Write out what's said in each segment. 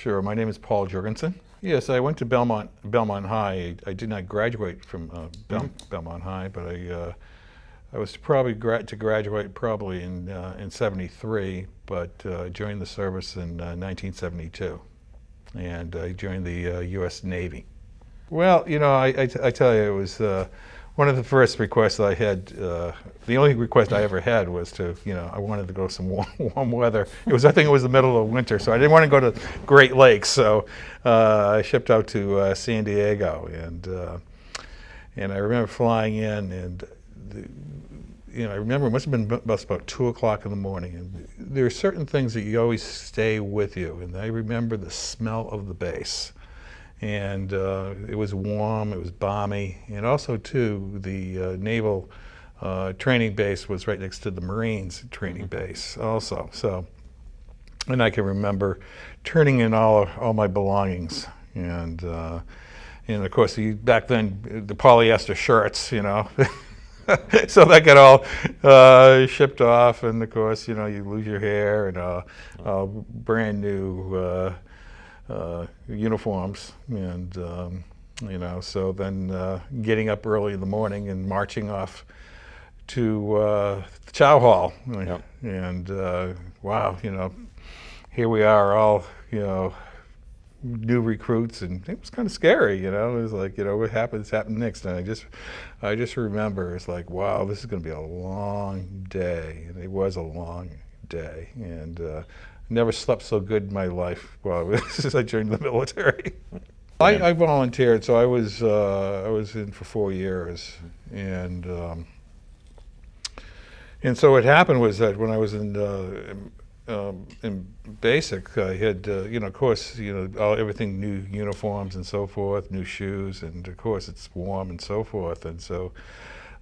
Sure. My name is Paul Jorgensen. Yes, I went to Belmont High. I did not graduate from Belmont High, but I was probably to graduate probably in '73, but joined the service in 1972, and I joined the U.S. Navy. Well, I tell you, it was one of the first requests I had. The only request I ever had was I wanted to go some warm weather. I think it was the middle of winter, so I didn't want to go to Great Lakes. So I shipped out to San Diego, and I remember flying in, and I remember it must have been about 2 o'clock in the morning. And there are certain things that you always stay with you, and I remember the smell of the base. And it was warm, it was balmy, and also too, the naval training base was right next to the Marines training base also. So, and I can remember turning in all my belongings, and of course back then the polyester shirts, so that got all shipped off, and of course you lose your hair and brand new uniforms, and so then getting up early in the morning and marching off to the chow hall. Yep. And wow, here we are, all new recruits, and it was kind of scary. It was like, what happens next. And I just remember, it's like, wow, this is going to be a long day. And it was a long day, and never slept so good in my life since I joined the military. I volunteered, so I was in for 4 years, and so what happened was that when I was in basic, I had of course everything, new uniforms and so forth, new shoes, and of course it's warm and so forth, and so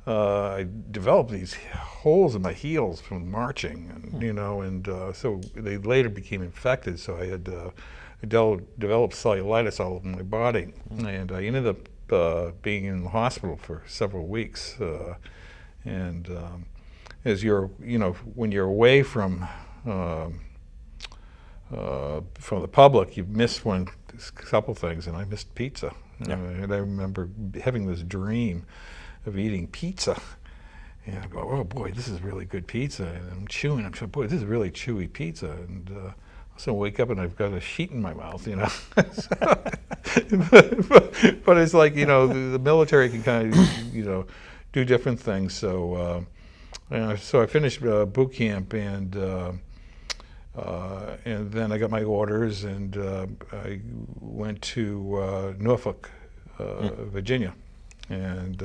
I developed these holes in my heels from marching, and so they later became infected. So I had developed cellulitis all over my body, and I ended up being in the hospital for several weeks. And as when you're away from the public, you miss a couple things, and I missed pizza. Yeah. And I remember having this dream of eating pizza, and I go, oh boy, this is really good pizza, and I'm chewing, boy, this is really chewy pizza, and so I wake up and I've got a sheet in my mouth, but it's like, the military can kind of, do different things, so I finished boot camp, and then I got my orders, and I went to Norfolk, Virginia. And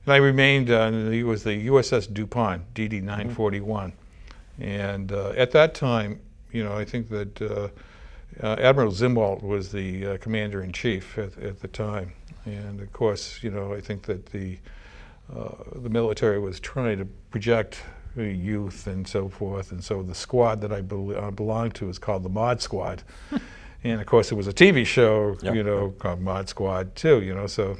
I remained it was the USS DuPont, DD 941, and at that time, I think that Admiral Zimwalt was the commander-in-chief at the time, and of course, I think that the military was trying to project youth and so forth, and so the squad that I belonged to is called the Mod Squad, and of course it was a TV show, Yep. Called Mod Squad too, so.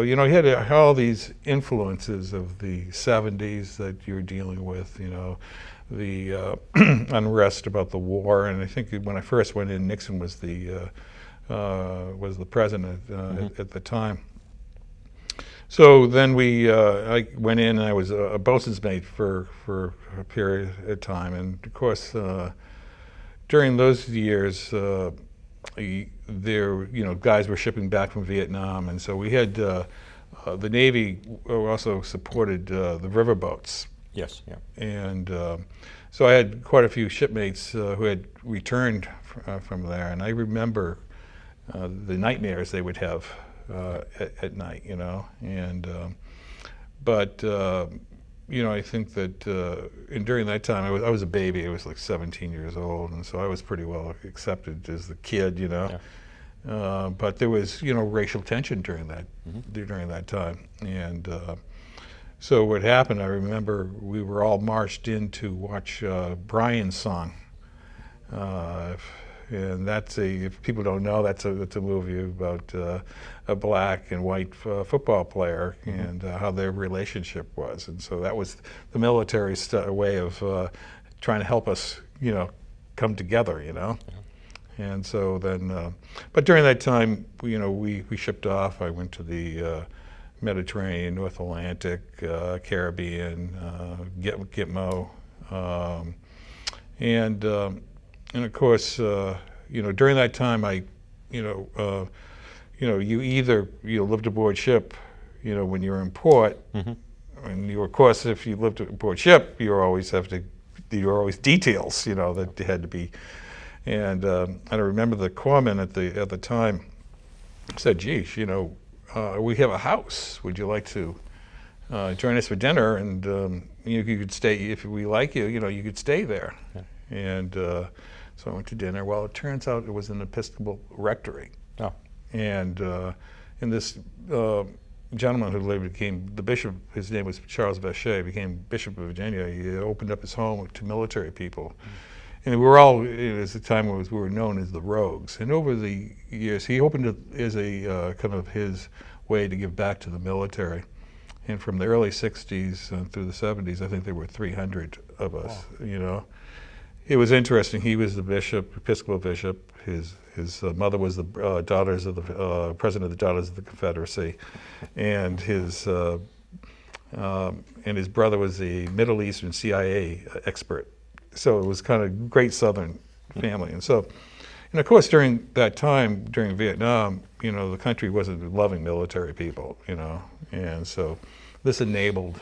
You had all these influences of the '70s that you're dealing with, the unrest about the war, and I think when I first went in, Nixon was the president at the time. So then I went in, and I was a boatswain's mate for a period of time, and of course during those years. Guys were shipping back from Vietnam, and so we had the Navy also supported the riverboats. Yes, yeah. And so I had quite a few shipmates who had returned from there, and I remember the nightmares they would have at night, and but I think that and during that time I was a baby. I was like 17 years old, and so I was pretty well accepted as the kid, Yeah. But there was racial tension during that time, and so what happened, I remember we were all marched in to watch Brian's Song, and if people don't know, that's a movie about a black and white football player, and how their relationship was, and so that was the military's way of trying to help us, come together, Yeah. And so then, but during that time, we shipped off. I went to the Mediterranean, North Atlantic, Caribbean, Gitmo, um, and of course, during that time, you either lived aboard ship, when you were in port, and of course, if you lived aboard ship, you were always details, that had to be. And I remember the corpsman at the time said, "Geez, we have a house. Would you like to join us for dinner? And you could stay if we like you. You could stay there." Yeah. And so I went to dinner. Well, it turns out it was an Episcopal rectory. Oh. And this gentleman who later became the bishop, his name was Charles Bechet, became Bishop of Virginia. He opened up his home to military people. And we were all, at the time, we were known as the Rogues. And over the years, he opened it as a kind of his way to give back to the military. And from the early 60s through the 70s, I think there were 300 of us, Wow. It was interesting. He was the bishop, Episcopal bishop. His mother was the daughters of the president of the Daughters of the Confederacy. And his brother was a Middle Eastern CIA expert. So it was kind of great Southern family. And of course, during that time, during Vietnam, the country wasn't loving military people, and so this enabled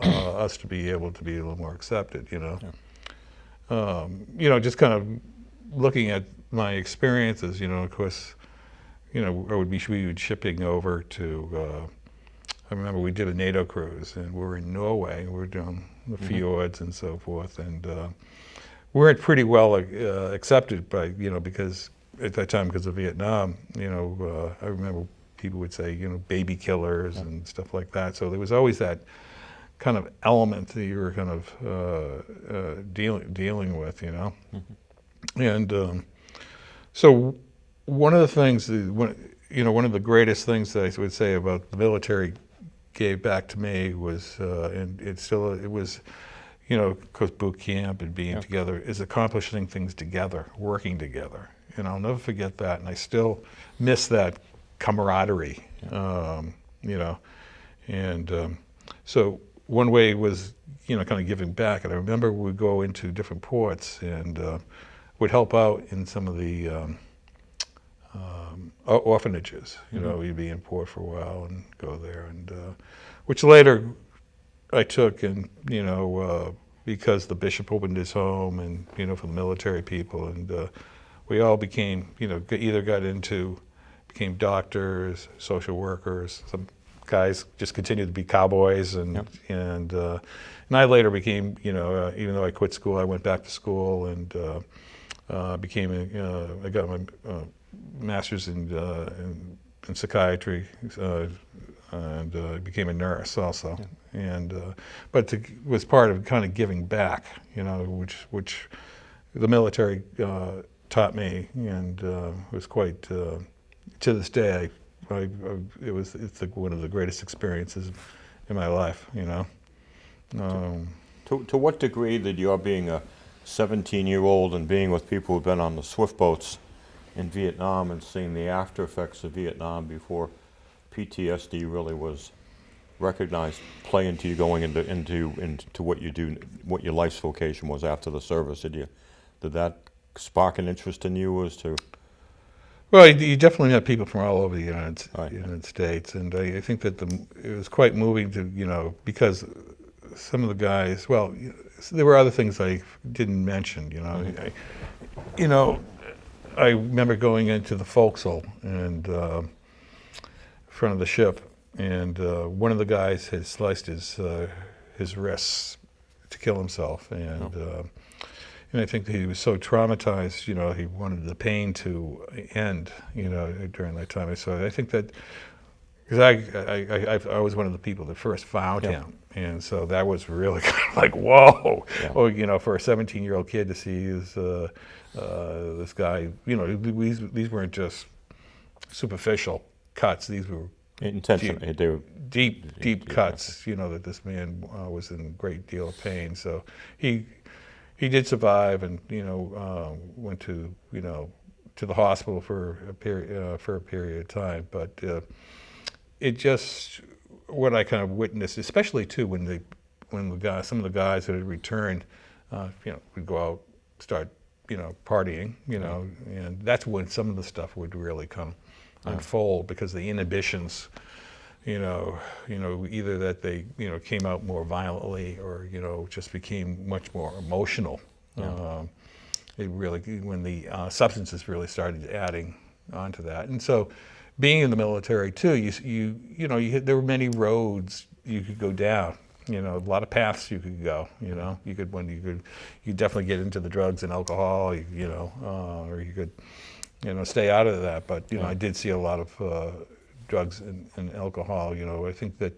us to be able to be a little more accepted, Yeah. Just kind of looking at my experiences, of course, we would be shipping over to, I remember we did a NATO cruise, and we were in Norway, we were doing the fjords and so forth, and we weren't pretty well accepted by, because at that time, because of Vietnam, I remember people would say, baby killers and stuff like that. So there was always that kind of element that you were kind of dealing with, And so one of the things, one of the greatest things that I would say about the military gave back to me was, and it was, because boot camp and being together is accomplishing things together, working together. And I'll never forget that. And I still miss that camaraderie, And so one way was, kind of giving back. And I remember we would go into different ports and would help out in some of the orphanages. We'd be in port for a while and go there, and which later I took, and because the bishop opened his home, and for the military people, and we all became, became doctors, social workers. Some guys just continued to be cowboys, and I later became, even though I quit school, I went back to school and I got my master's in psychiatry. And became a nurse also, and but was part of kind of giving back, which the military taught me, and was quite to this day. It's one of the greatest experiences in my life, To what degree did your being a 17-year-old and being with people who've been on the swift boats in Vietnam and seeing the after effects of Vietnam before PTSD really was recognized, play into you going into what you do, what your life's vocation was after the service? Did that spark an interest in you as to? Well, you definitely met people from all over the United States, and I think that it was quite moving to, because some of the guys, well, there were other things I didn't mention, I remember going into the forecastle and front of the ship, and one of the guys had sliced his wrists to kill himself, and I think that he was so traumatized, he wanted the pain to end, during that time. So I think that, because I was one of the people that first found him, and so that was really kind of like, whoa, for a 17-year-old kid to see this guy, these weren't just superficial cuts; these were intentional. They were deep cuts. That this man was in a great deal of pain. So he did survive, and went to to the hospital for a period of time. But it just, what I kind of witnessed, especially too when some of the guys that had returned, would go out, start, partying, and that's when some of the stuff would really come unfold, because the inhibitions, either that they, came out more violently, or, just became much more emotional. It really, when the substances really started adding onto that. And so being in the military too, there were many roads you could go down, a lot of paths you could go, you could definitely get into the drugs and alcohol, or you could, stay out of that. But, I did see a lot of drugs and alcohol. I think that,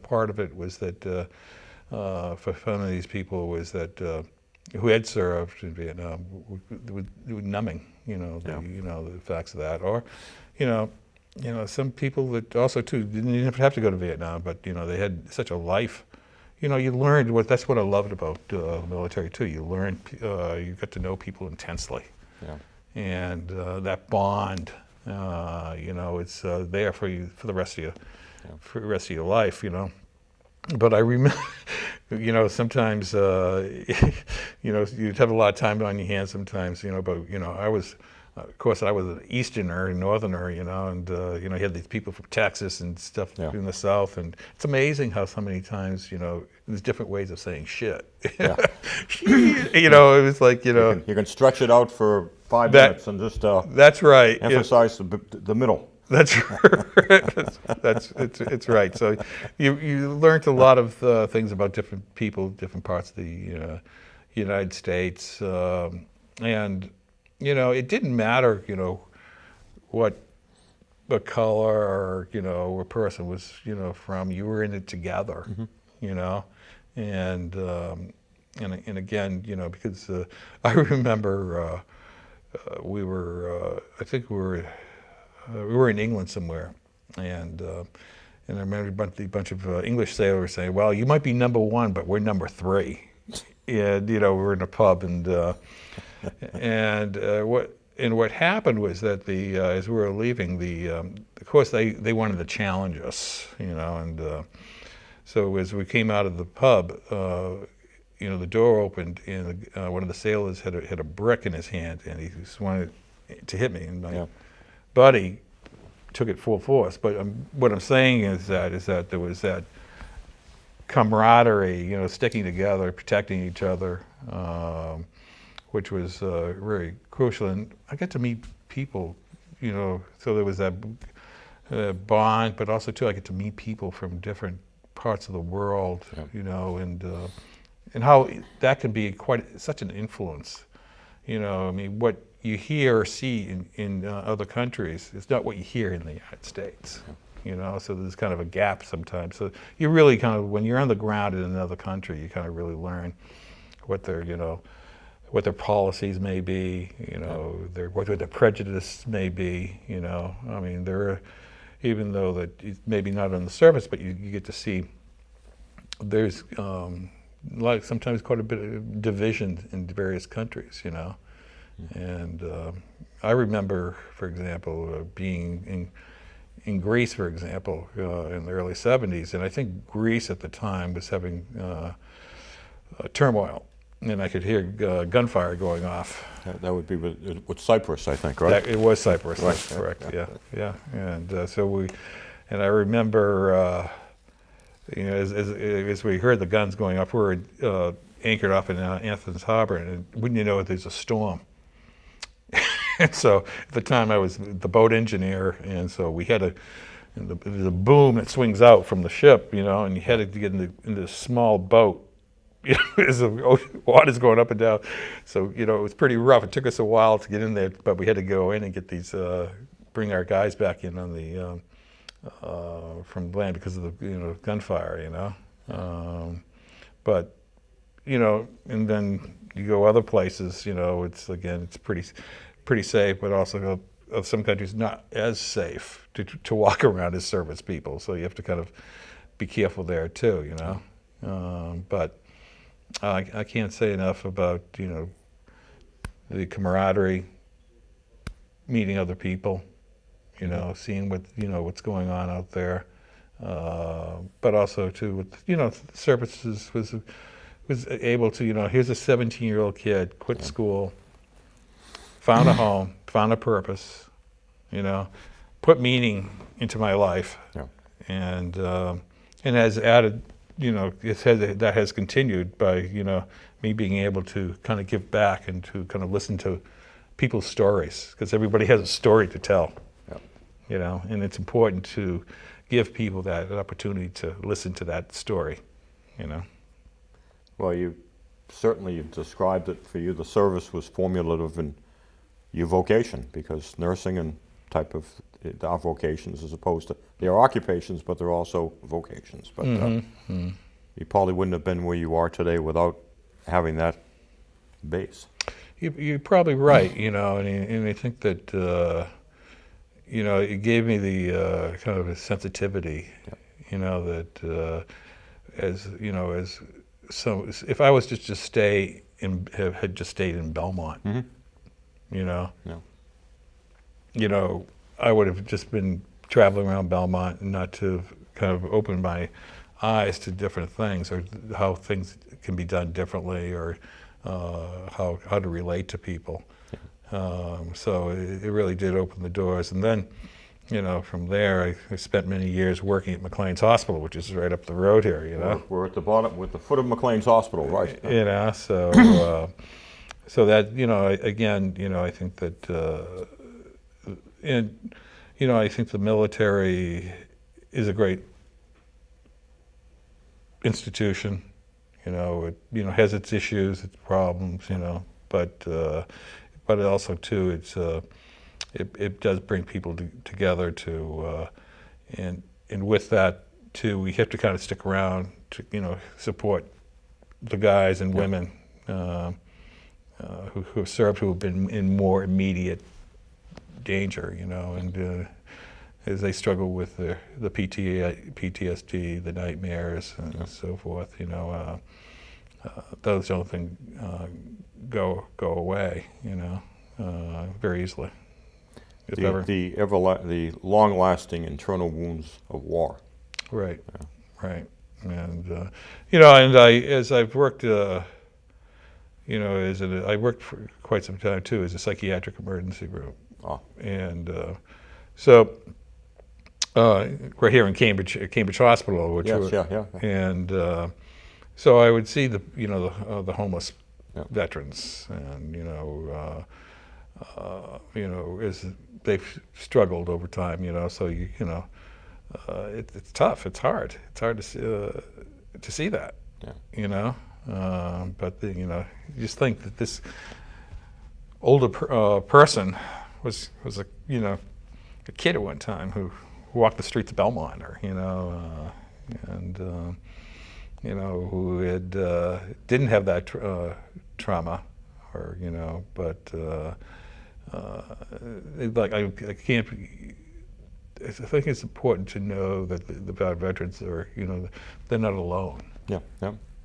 part of it was that for some of these people was that who had served in Vietnam, were numbing, the effects of that. Or, some people that also too didn't even have to go to Vietnam, but they had such a life. You learned that's what I loved about the military too. You learned, you got to know people intensely, and that bond, it's there for you for the rest of for the rest of your life, But I remember, sometimes, you'd have a lot of time on your hands sometimes, but, I was, of course, I was an Easterner and Northerner, and, you had these people from Texas and stuff in the South, and it's amazing how so many times, there's different ways of saying shit. Yeah. It was like, You can stretch it out for 5 minutes and just that's right. emphasize the middle. That's right. It's right. So you learned a lot of things about different people, different parts of the United States, and it didn't matter, what color or a person was from. You were in it together, and again, because I remember we were I think we were in England somewhere, and I remember a bunch of English sailors saying, "Well, you might be number 1, but we're number 3." And we were in a pub, and what happened was that as we were leaving, of course they wanted to challenge us, and so as we came out of the pub, the door opened, and one of the sailors had a brick in his hand, and he just wanted to hit me, and my buddy took it full force. But what I'm saying is that there was that camaraderie, sticking together, protecting each other, which was very crucial. And I got to meet people, so there was that bond, but also too I get to meet people from different parts of the world, and how that can be such an influence. What you hear or see in other countries is not what you hear in the United States. So there's kind of a gap sometimes. So you really kind of, when you're on the ground in another country, you kind of really learn what their policies may be, what their prejudice may be, even though that it's maybe not on the surface, but you get to see there's sometimes quite a bit of division in various countries, And I remember, for example, being in Greece, for example, in the early 70s, and I think Greece at the time was having turmoil, and I could hear gunfire going off. That would be with Cyprus, I think, right? It was Cyprus, right. That's correct, yeah. And and I remember, as we heard the guns going off, we were anchored off in Athens Harbor, and wouldn't you know it, there's a storm. And so at the time I was the boat engineer, and so we had there's a boom that swings out from the ship, and you had to get in this small boat, as the water's going up and down. So, it was pretty rough. It took us a while to get in there, but we had to go in and get bring our guys back in on the, from land because of the, gunfire, But, and then you go other places, it's pretty safe, but also of some countries not as safe to walk around as service people. So you have to kind of be careful there too, But I can't say enough about, the camaraderie, meeting other people, you know, seeing what, you know, what's going on out there. But also too, with, you know, services was able to, you know, here's a 17-year-old kid, quit school, found a home, found a purpose, you know, put meaning into my life, Yeah. and has added, you know, that has continued by, you know, me being able to kind of give back and to kind of listen to people's stories, because everybody has a story to tell, Yeah. you know, and it's important to give people that opportunity to listen to that story, you know. Well, you've described it for you. The service was formulative in your vocation, because nursing and type of our vocations, as opposed to, they're occupations, but they're also vocations. But you probably wouldn't have been where you are today without having that base. You're probably right, you know, and I think that, you know, it gave me the kind of a sensitivity, you know, that as, you know, if I was to just stay had just stayed in Belmont, you know, you know, I would have just been traveling around Belmont and not to kind of open my eyes to different things, or how things can be done differently, or how to relate to people. So it really did open the doors. And then, you know, from there, I spent many years working at McLean's Hospital, which is right up the road here, you know. We're at the bottom, with the foot of McLean's Hospital, right? You know, so so that, you know, again, you know, I think that, and, you know, I think the military is a great institution. You know, it, you know, has its issues, its problems, you know, but it also too, it does bring people together to, and with that too, we have to kind of stick around to, you know, support the guys and women who have served, who have been in more immediate danger, you know, and as they struggle with the PTSD, the nightmares, and so forth, you know, those don't go away, you know, very easily. The long-lasting internal wounds of war. Right, right, and you know, and as I've worked, you know, I worked for quite some time too as a psychiatric emergency room, and so. We're here in Cambridge Hospital, which and so I would see the, you know, the homeless veterans, and you know, as they've struggled over time, you know, so you know, it's tough, it's hard to see that, you know, but you know, you just think that this older person was a, you know, a kid at one time who walked the streets of Belmont, or, you know, and you know, who had didn't have that trauma, or, you know, but like I can't. I think it's important to know that the veterans are, you know, they're not alone. Yeah.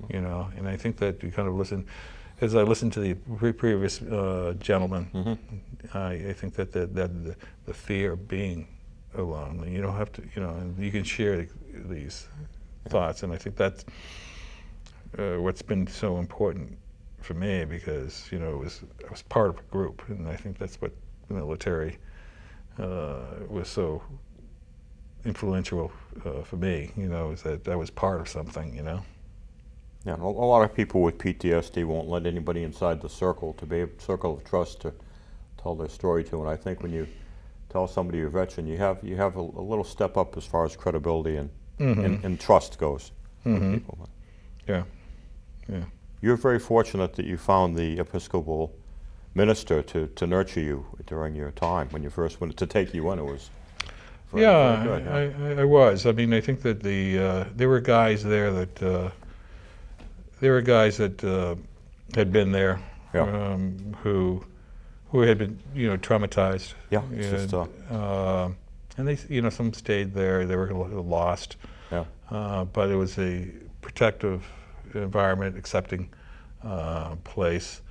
You know, and I think that you kind of listen. As I listened to the previous gentleman, I think that the fear of being alone, you don't have to, you know, and you can share these thoughts, and I think that's what's been so important for me, because, you know, I was part of a group, and I think that's what the military was so influential for me, you know, is that I was part of something, you know. Yeah, a lot of people with PTSD won't let anybody inside the circle circle of trust to tell their story to, and I think when you tell somebody you're a veteran, you have a little step up as far as credibility and trust goes with people. Yeah. You're very fortunate that you found the Episcopal minister to nurture you during your time when you first went to take you in. It was very good. I was. I mean, I think that there were guys there that had been there, who had been, you know, traumatized. Yeah, and they, you know, some stayed there. They were lost. Yeah. But it was a protective environment, accepting place,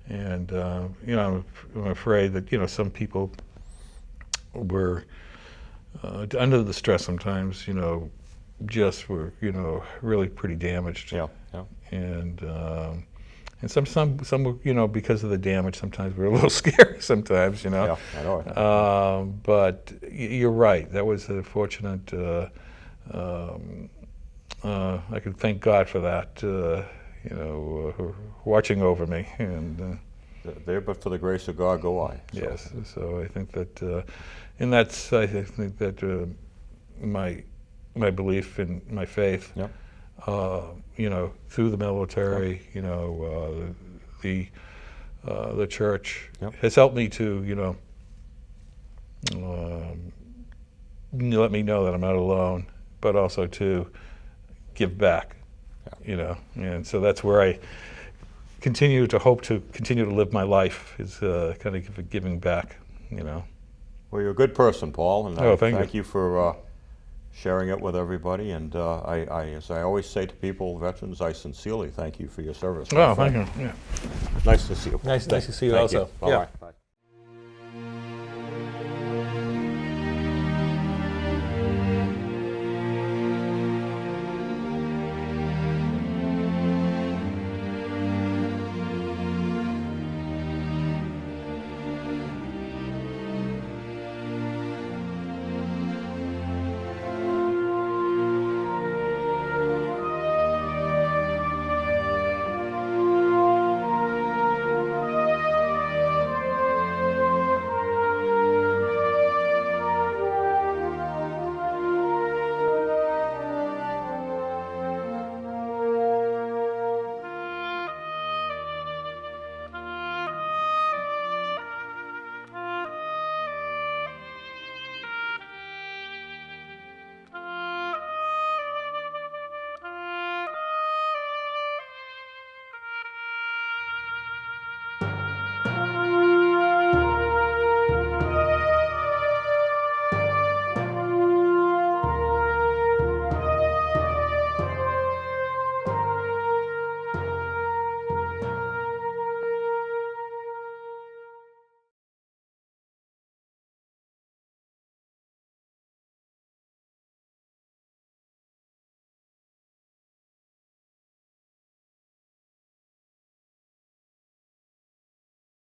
and you know, I'm afraid that, you know, some people were under the stress sometimes, just were, really pretty damaged. Yeah, yeah. And some were, because of the damage, sometimes were a little scary sometimes, Yeah, I know it. But you're right. That was a fortunate. I could thank God for that. Watching over me, and There, but for the grace of God, go I. So. yes. So I think that, and that's I think that my belief in my faith. Yep. Through the military, the church Yep. has helped me to, let me know that I'm not alone, but also to give back, and so that's where I continue to hope to continue to live my life is kind of giving back, Well, you're a good person, Paul, and Oh, thank you for sharing it with everybody. And as I always say to people, veterans, I sincerely thank you for your service. my Oh, friend. thank you. Yeah. Nice to see you. Paul. Nice to see you Thank also. Bye-bye. Yeah. Bye.